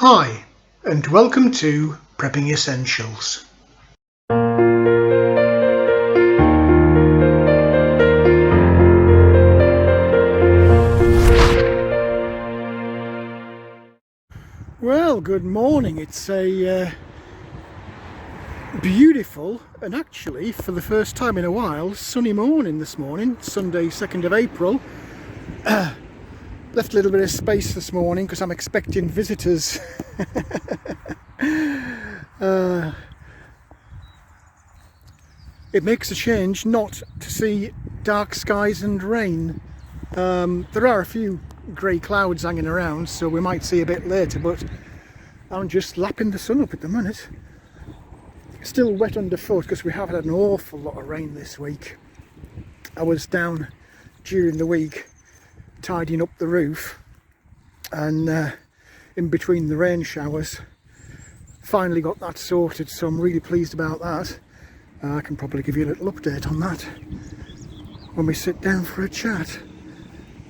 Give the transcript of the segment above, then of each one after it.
Hi, and welcome to Prepping Essentials. Well, good morning. It's a beautiful and actually, for the first time in a while, sunny morning this morning, Sunday 2nd of April. Left a little bit of space this morning because I'm expecting visitors. It makes a change not to see dark skies and rain. There are a few grey clouds hanging around, so we might see a bit later, but I'm just lapping the sun up at the minute. Still wet underfoot because we have had an awful lot of rain this week. I was down during the week tidying up the roof, and in between the rain showers finally got that sorted, so I'm really pleased about that. I can probably give you a little update on that when we sit down for a chat.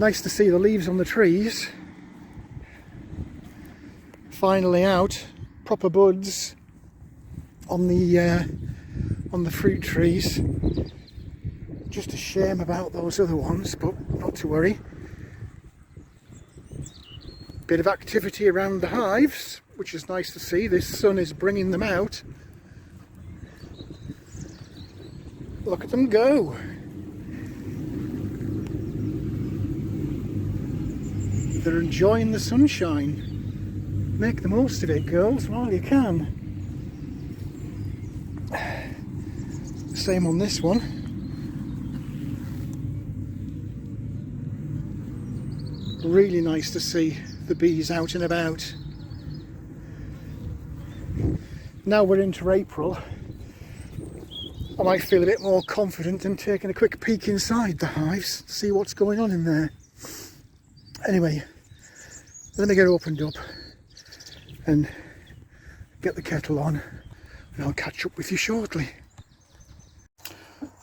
Nice to see the leaves on the trees finally out, proper buds on the fruit trees. Just a shame about those other ones, but not to worry. Bit of activity around the hives, which is nice to see. This sun is bringing them out. Look at them go. They're enjoying the sunshine. Make the most of it, girls, while you can. Same on this one. Really nice to see the bees out and about. Now we're into April, I might feel a bit more confident in taking a quick peek inside the hives, see what's going on in there. Anyway, let me get opened up and get the kettle on, and I'll catch up with you shortly.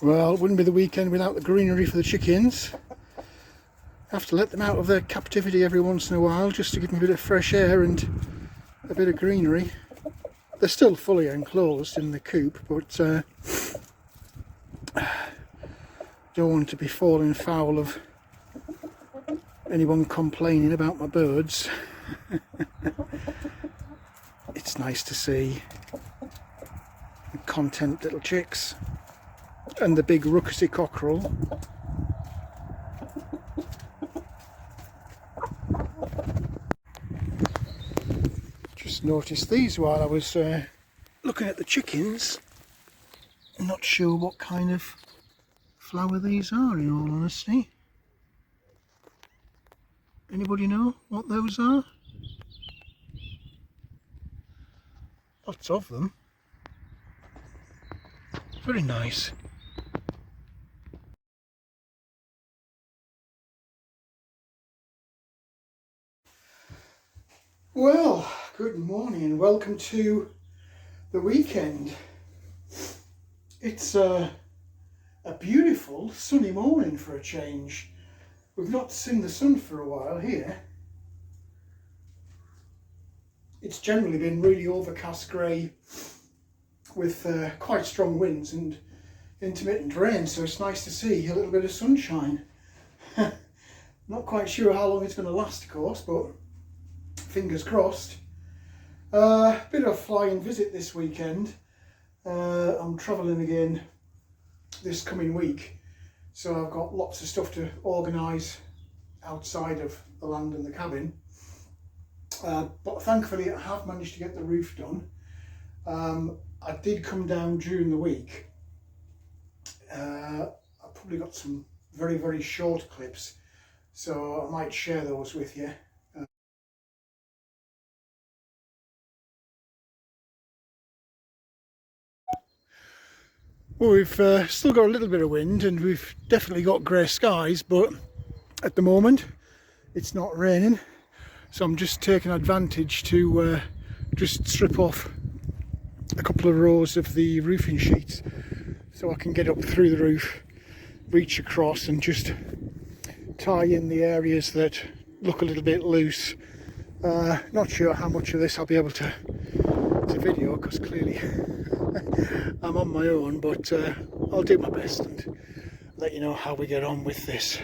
Well, it wouldn't be the weekend without the greenery for the chickens. Have to let them out of their captivity every once in a while just to give them a bit of fresh air and a bit of greenery. They're still fully enclosed in the coop, but don't want to be falling foul of anyone complaining about my birds. It's nice to see the content little chicks and the big ruckusy cockerel. Just noticed these while I was looking at the chickens. I'm not sure what kind of flower these are, in all honesty. Anybody know what those are? Lots of them. Very nice. Well, good morning and welcome to the weekend. It's a beautiful sunny morning for a change. We've not seen the sun for a while here. It's generally been really overcast grey with quite strong winds and intermittent rain, so it's nice to see a little bit of sunshine. Not quite sure how long it's going to last, of course, but fingers crossed. Bit of a flying visit this weekend. I'm travelling again this coming week, so I've got lots of stuff to organise outside of the land and the cabin. But thankfully I have managed to get the roof done. I did come down during the week. I've probably got some very, very short clips, so I might share those with you. Well, we've still got a little bit of wind and we've definitely got grey skies, but at the moment it's not raining, so I'm just taking advantage to just strip off a couple of rows of the roofing sheets so I can get up through the roof, reach across and just tie in the areas that look a little bit loose Not sure how much of this I'll be able to video, because clearly I'm on my own, but I'll do my best and let you know how we get on with this.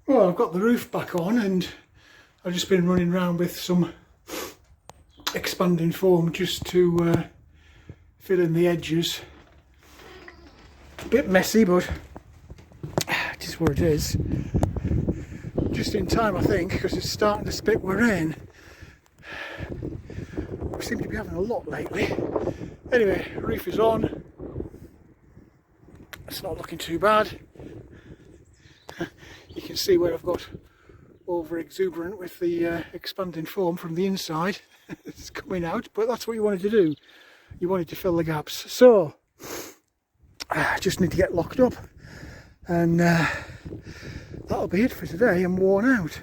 Well, I've got the roof back on and I've just been running around with some expanding foam just to fill in the edges. A bit messy, but it is what it is. Just in time, I think, because it's starting to spit with rain. We seem to be having a lot lately. Anyway, roof is on. It's not looking too bad. You can see where I've got over exuberant with the expanding foam from the inside. It's coming out, but that's what you wanted to do. You wanted to fill the gaps. So I just need to get locked up, and that'll be it for today. I'm worn out,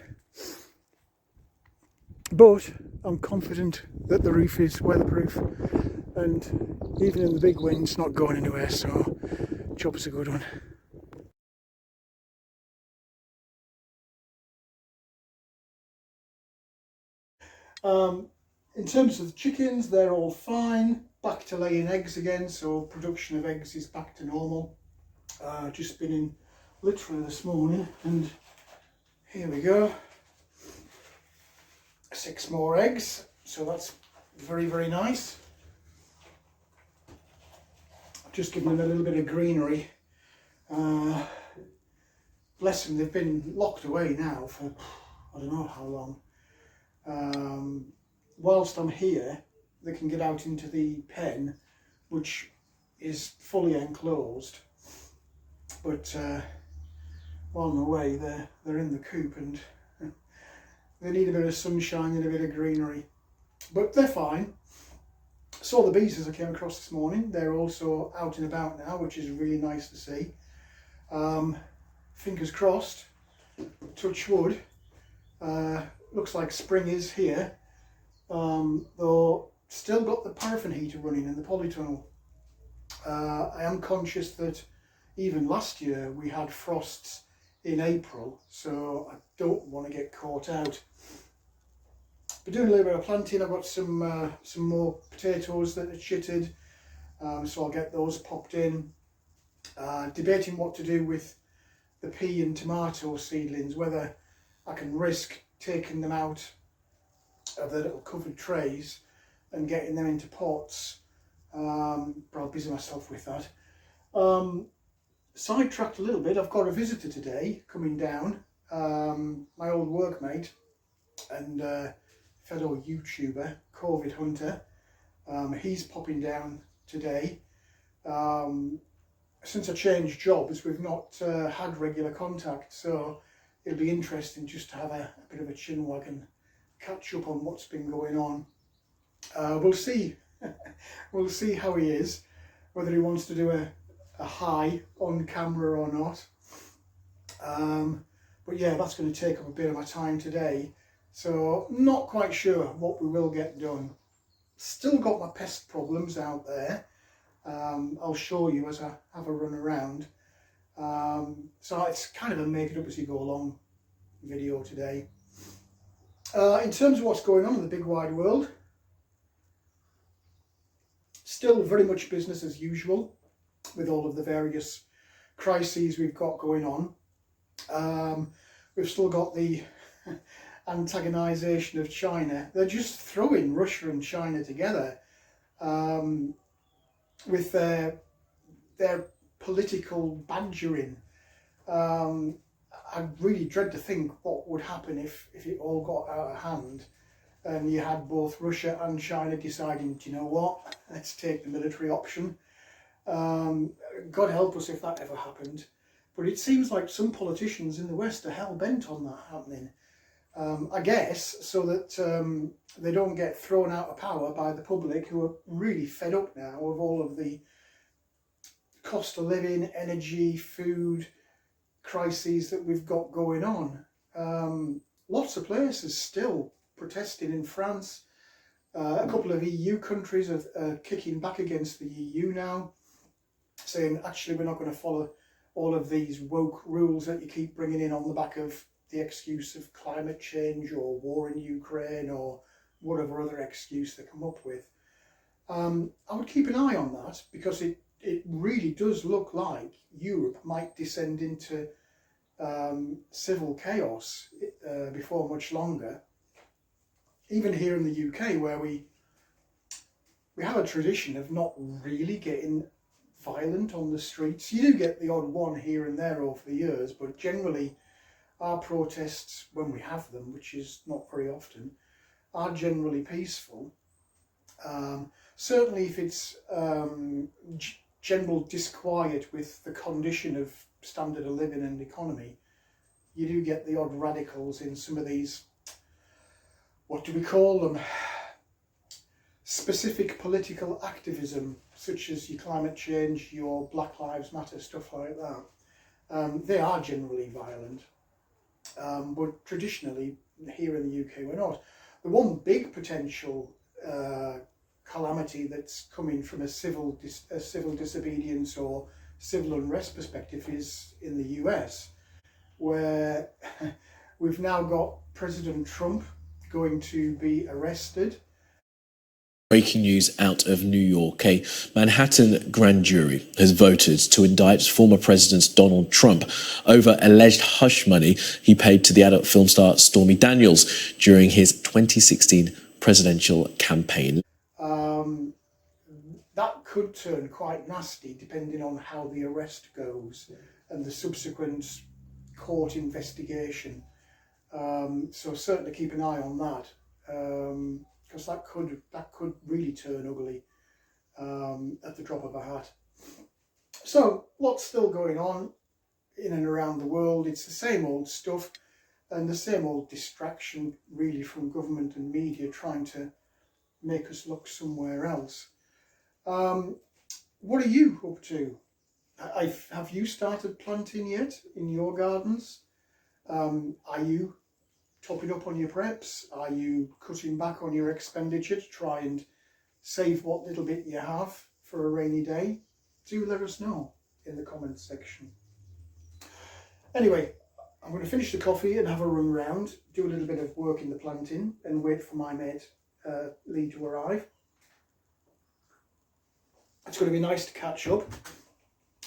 but I'm confident that the roof is weatherproof, and even in the big winds, not going anywhere, so job's a good one. In terms of the chickens, they're all fine, back to laying eggs again, so production of eggs is back to normal. Just been in literally this morning, and here we go, 6 more eggs, so that's very, very nice. Just giving them a little bit of greenery. Bless them, they've been locked away now for I don't know how long. Whilst I'm here, they can get out into the pen, which is fully enclosed, but while I'm away, they're in the coop, and they need a bit of sunshine and a bit of greenery, but they're fine. Saw the bees as I came across this morning. They're also out and about now, which is really nice to see. Fingers crossed, touch wood, looks like spring is here, though still got the paraffin heater running in the polytunnel. I am conscious that even last year we had frosts in April, so I don't want to get caught out. Been doing a little bit of planting. I've got some more potatoes that are chitted, so I'll get those popped in. Debating what to do with the pea and tomato seedlings, whether I can risk taking them out of the little covered trays and getting them into pots, but I'll busy myself with that. Sidetracked a little bit, I've got a visitor today coming down, my old workmate and fellow YouTuber, Covid Hunter. He's popping down today. Since I changed jobs, we've not had regular contact, so it'll be interesting just to have a bit of a chinwag and catch up on what's been going on. We'll see. We'll see how he is, whether he wants to do a hi on camera or not. But yeah, that's going to take up a bit of my time today, so not quite sure what we will get done. Still got my pest problems out there. I'll show you as I have a run around. So it's kind of a make it up as you go along video today. In terms of what's going on in the big wide world, still very much business as usual with all of the various crises we've got going on. We've still got the antagonisation of China. They're just throwing Russia and China together with their political badgering. I really dread to think what would happen if it all got out of hand and you had both Russia and China deciding, do you know what, let's take the military option. God help us if that ever happened. But it seems like some politicians in the West are hell-bent on that happening. I guess so that they don't get thrown out of power by the public, who are really fed up now of all of the cost of living, energy, food crises that we've got going on. Lots of places still protesting in France. A couple of EU countries are kicking back against the EU now, saying actually we're not going to follow all of these woke rules that you keep bringing in on the back of the excuse of climate change or war in Ukraine or whatever other excuse they come up with. I would keep an eye on that, because it really does look like Europe might descend into civil chaos before much longer. Even here in the UK, where we have a tradition of not really getting violent on the streets. You do get the odd one here and there over the years, but generally our protests, when we have them, which is not very often, are generally peaceful. Certainly if it's general disquiet with the condition of standard of living and economy, you do get the odd radicals in some of these, what do we call them, specific political activism, such as your climate change, your Black Lives Matter, stuff like that. They are generally violent, but traditionally here in the UK we're not. The one big potential calamity that's coming from a civil disobedience or civil unrest perspective is in the US, where we've now got President Trump going to be arrested. Breaking news out of New York. A Manhattan grand jury has voted to indict former President Donald Trump over alleged hush money he paid to the adult film star Stormy Daniels during his 2016 presidential campaign. That could turn quite nasty depending on how the arrest goes and the subsequent court investigation. So certainly keep an eye on that. Because that could really turn ugly at the drop of a hat. So lots still going on in and around the world. It's the same old stuff and the same old distraction really from government and media trying to make us look somewhere else. What are you up to? Have you started planting yet in your gardens? Are you topping up on your preps? Are you cutting back on your expenditure to try and save what little bit you have for a rainy day? Do let us know in the comments section. Anyway, I'm going to finish the coffee and have a run round, do a little bit of work in the planting and wait for my mate Lee to arrive. It's going to be nice to catch up.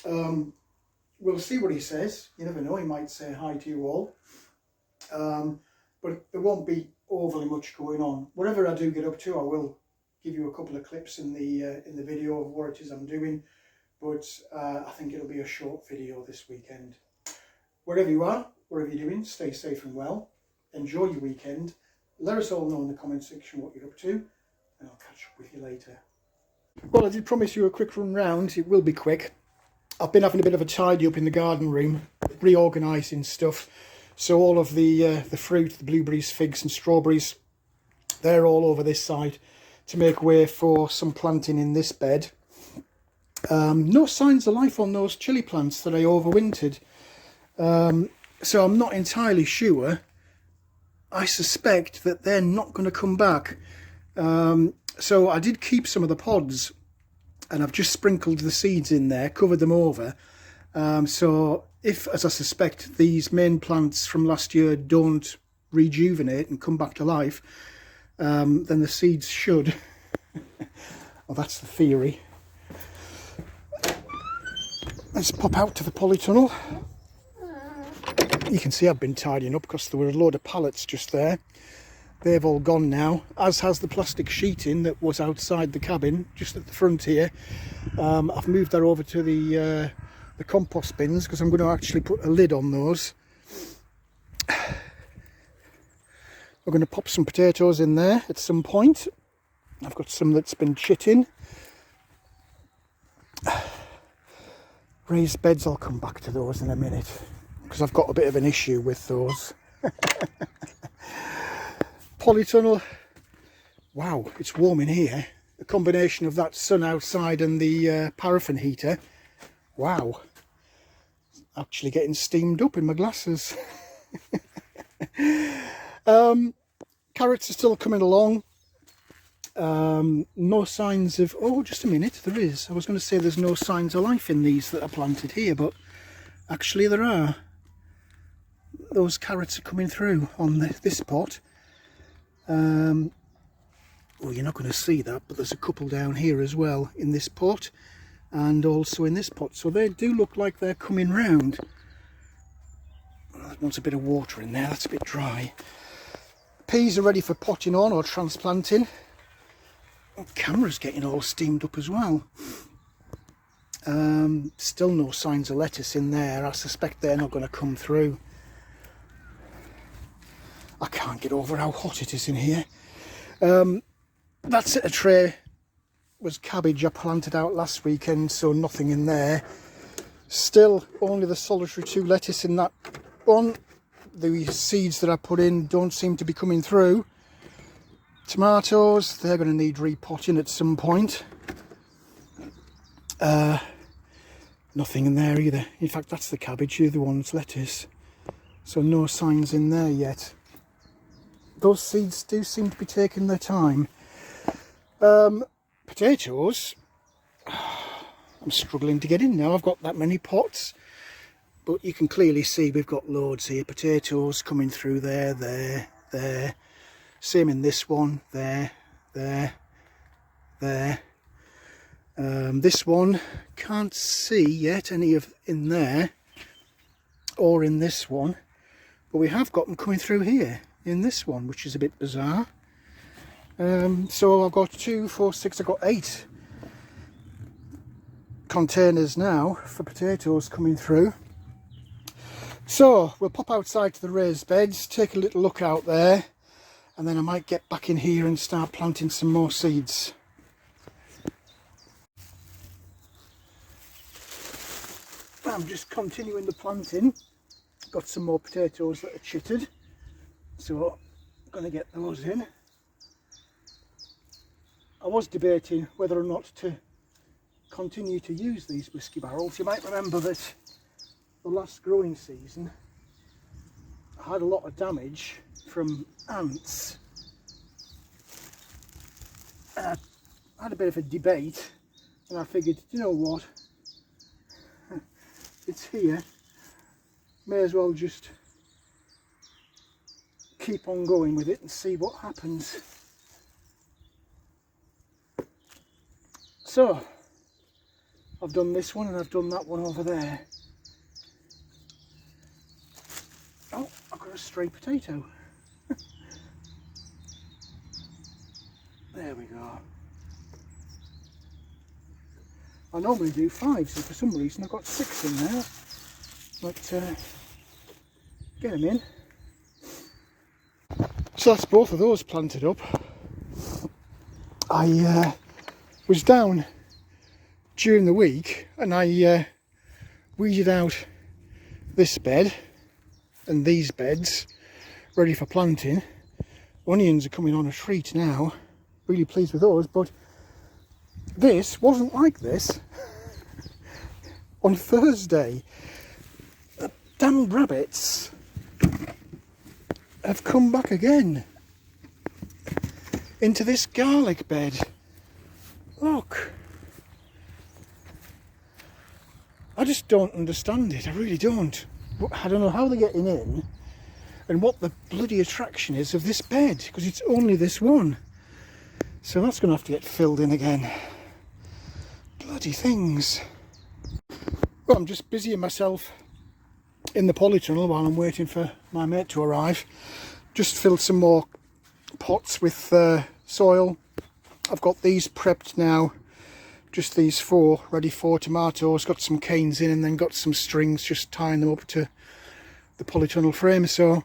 We'll see what he says. You never know, he might say hi to you all. But there won't be overly much going on. Whatever I do get up to, I will give you a couple of clips in the video of what it is I'm doing. But I think it'll be a short video this weekend. Wherever you are, whatever you're doing, stay safe and well. Enjoy your weekend. Let us all know in the comment section what you're up to, and I'll catch up with you later. Well, I did promise you a quick run round. It will be quick. I've been having a bit of a tidy up in the garden room, reorganising stuff. So all of the fruit, the blueberries, figs and strawberries, they're all over this side to make way for some planting in this bed. No signs of life on those chilli plants that I overwintered. So I'm not entirely sure. I suspect that they're not going to come back. So I did keep some of the pods and I've just sprinkled the seeds in there, covered them over. So if, as I suspect, these main plants from last year don't rejuvenate and come back to life, then the seeds should. Well, that's the theory. Let's pop out to the polytunnel. You can see I've been tidying up because there were a load of pallets just there. They've all gone now, as has the plastic sheeting that was outside the cabin, just at the front here. I've moved that over to the compost bins because I'm going to actually put a lid on those. We're going to pop some potatoes in there at some point. I've got some that's been chitting. Raised beds, I'll come back to those in a minute because I've got a bit of an issue with those. Polytunnel. Wow, it's warm in here. The combination of that sun outside and the paraffin heater. Wow. Actually getting steamed up in my glasses. Carrots are still coming along. No signs of... Oh, just a minute, there is. I was going to say there's no signs of life in these that are planted here, but actually there are. those carrots are coming through on this pot. Well, you're not going to see that, but there's a couple down here as well in this pot and also in this pot, so they do look like they're coming round. That wants a bit of water in there, that's a bit dry. Peas are ready for potting on or transplanting. The camera's getting all steamed up as well. Still no signs of lettuce in there. I suspect they're not going to come through. I can't get over how hot it is in here. That's a tray was cabbage I planted out last weekend, so nothing in there. Still only the solitary 2 lettuce in that one. The seeds that I put in don't seem to be coming through. Tomatoes, they're going to need repotting at some point. Nothing in there either. In fact, that's the cabbage, the other one's lettuce. So no signs in there yet. Those seeds do seem to be taking their time. Potatoes, I'm struggling to get in now. I've got that many pots, but you can clearly see we've got loads here. Potatoes coming through there, there. Same in this one, there. This one, can't see yet any of in there or in this one, but we have got them coming through here in this one, which is a bit bizarre. So I've got 2, 4, 6, I've got 8 containers now for potatoes coming through. So we'll pop outside to the raised beds, take a little look out there, and then I might get back in here and start planting some more seeds. I'm just continuing the planting. Got some more potatoes that are chittered, so I'm going to get those in. I was debating whether or not to continue to use these whiskey barrels. You might remember that the last growing season I had a lot of damage from ants. I had a bit of a debate, and I figured, you know what, it's here, may as well just keep on going with it and see what happens. So I've done this one and I've done that one over there. Oh, I've got a stray potato. There we go. I normally do 5, so for some reason I've got 6 in there. But get them in. So that's both of those planted up. I was down during the week and I weeded out this bed and these beds ready for planting. Onions are coming on a treat now. Really pleased with those, but this wasn't like this on Thursday. The damn rabbits have come back again into this garlic bed. Look, I just don't understand it. I really don't. I don't know how they're getting in and what the bloody attraction is of this bed, because it's only this one. So that's going to have to get filled in again. Bloody things. Well, I'm just busying myself in the polytunnel while I'm waiting for my mate to arrive. Just filled some more pots with soil. I've got these prepped now, just these 4 ready for tomatoes. Got some canes in and then got some strings, just tying them up to the polytunnel frame. So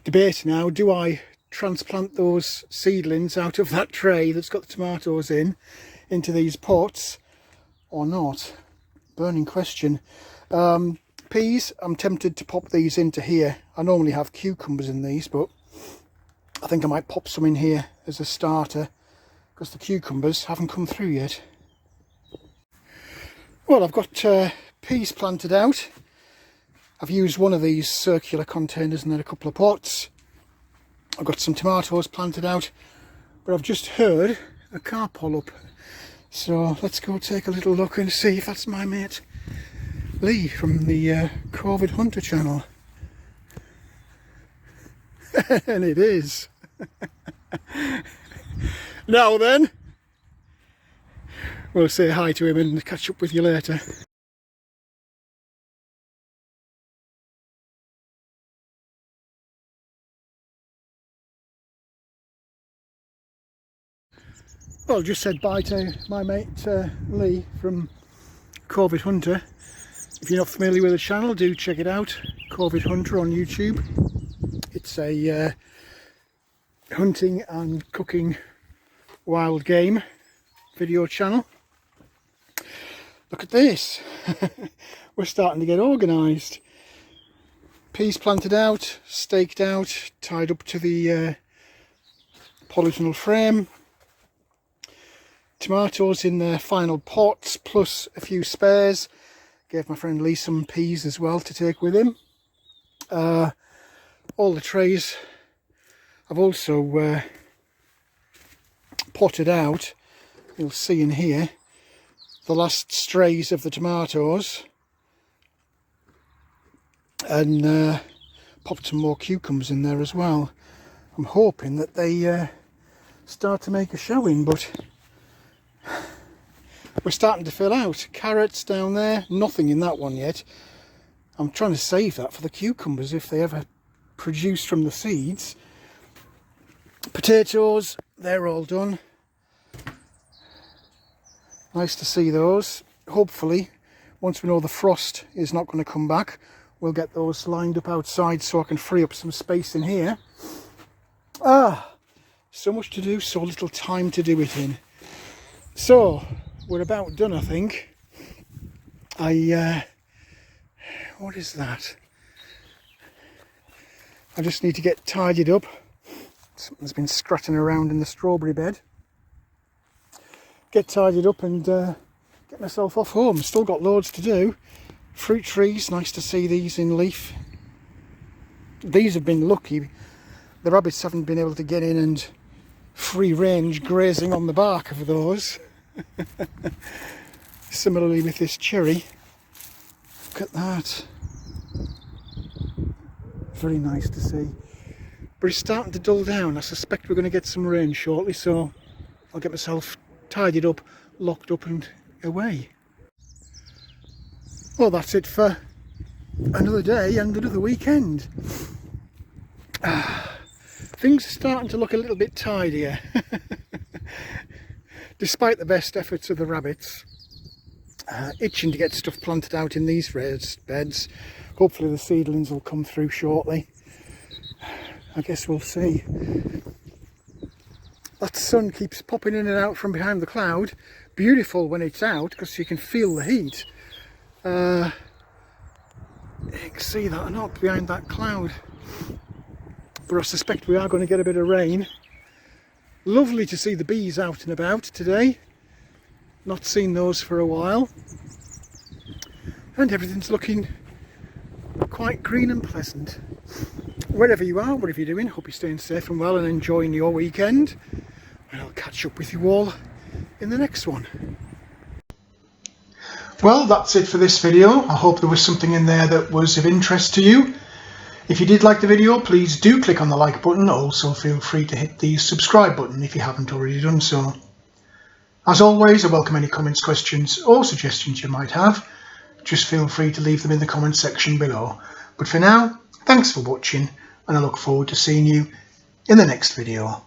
debate now, do I transplant those seedlings out of that tray that's got the tomatoes in into these pots or not? Burning question. Peas, I'm tempted to pop these into here. I normally have cucumbers in these, but I think I might pop some in here as a starter because the cucumbers haven't come through yet. Well, I've got peas planted out. I've used one of these circular containers and then a couple of pots. I've got some tomatoes planted out, but I've just heard a car pull up. So let's go take a little look and see if that's my mate Lee from the Corvid Hunter channel. And it is. Now then, we'll say hi to him and catch up with you later. Well, just said bye to my mate Lee from Corvid Hunter. If you're not familiar with the channel, do check it out. Corvid Hunter on YouTube. It's a hunting and cooking wild game video channel. Look at this. We're starting to get organised. Peas planted out, staked out, tied up to the polytunnel frame. Tomatoes in their final pots, plus a few spares. Gave my friend Lee some peas as well to take with him. All the trays I've also potted out. You'll see in here the last strays of the tomatoes, and popped some more cucumbers in there as well. I'm hoping that they start to make a showing, but we're starting to fill out. Carrots down there, nothing in that one yet. I'm trying to save that for the cucumbers if they ever produce from the seeds. Potatoes, they're all done. Nice to see those. Hopefully, once we know the frost is not going to come back, we'll get those lined up outside so I can free up some space in here. So much to do, so little time to do it in. So, we're about done, I think. What is that? I just need to get tidied up. Something's been scratching around in the strawberry bed. Get tidied up and get myself off home. Still got loads to do. Fruit trees, nice to see these in leaf. These have been lucky. The rabbits haven't been able to get in and free range grazing on the bark of those. Similarly with this cherry. Look at that. Very nice to see. But it's starting to dull down. I suspect we're going to get some rain shortly, so I'll get myself tidied up, locked up and away. Well, that's it for another day and another weekend. Things are starting to look a little bit tidier. Despite the best efforts of the rabbits. Itching to get stuff planted out in these raised beds. Hopefully the seedlings will come through shortly. I guess we'll see. That sun keeps popping in and out from behind the cloud. Beautiful when it's out because you can feel the heat. You can see that or not behind that cloud. But I suspect we are going to get a bit of rain. Lovely to see the bees out and about today. Not seen those for a while. And everything's looking quite green and pleasant. Wherever you are, whatever you're doing, hope you're staying safe and well and enjoying your weekend. And I'll catch up with you all in the next one. Well, that's it for this video. I hope there was something in there that was of interest to you. If you did like the video, please do click on the like button. Also feel free to hit the subscribe button if you haven't already done so. As always, I welcome any comments, questions or suggestions you might have. Just feel free to leave them in the comment section below. But for now, thanks for watching and I look forward to seeing you in the next video.